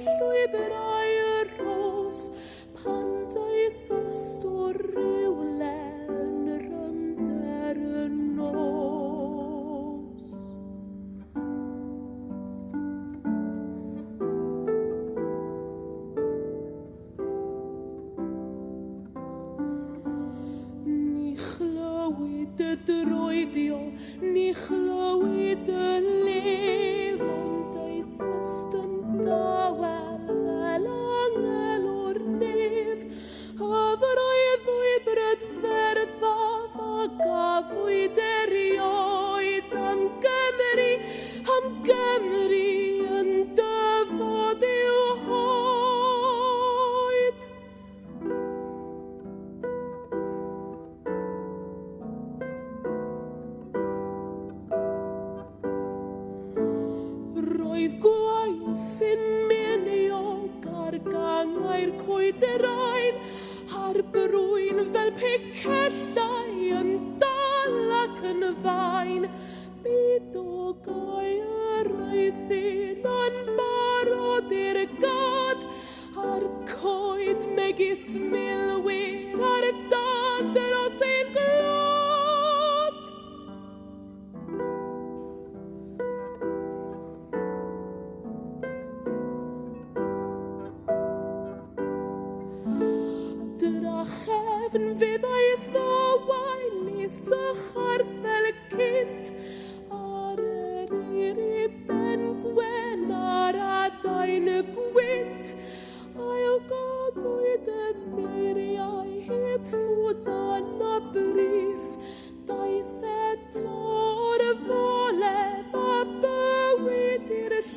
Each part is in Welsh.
llwybrau y ros, pan daeth ost o rywle yn rymder y nos. Ni chlywyd y droedio, ni chlywyd y lef, ond daeth ost yn dawel fel angel o'r nef. Oedd yr oedd bryd ferddaf a gathwyd erioed am Gymru yn dyfod i'w hoed. Roedd gwaith yn miniog ar gangau'r coederain, a'r brwyn fel pecellau yn dal ac yn fain. Byd o gair oedd un yn barod i'r gad, a'r coed megis milwyr ar y dan dros ein glod. Drachefn fyddai ddowain nes ychyr fel cynt, ar yr iri ben gwen ar adain y gwynt. Ail gadwyd y muriau heb ffwdan a bris, daeth eto'r folef a bywyd i'r llys.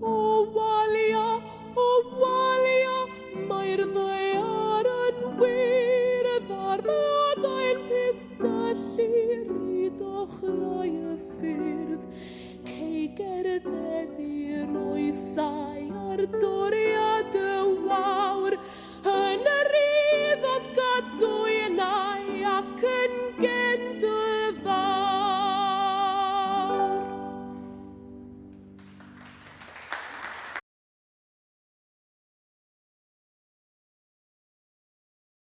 O walia, mae'r ddaear yn wyrdd ar blodau'n pistyllu, ryd ochrau y ffyrdd. Cei gerdded oesau ar doriad y wawr, yn yr idd oedd gadwynau ac yn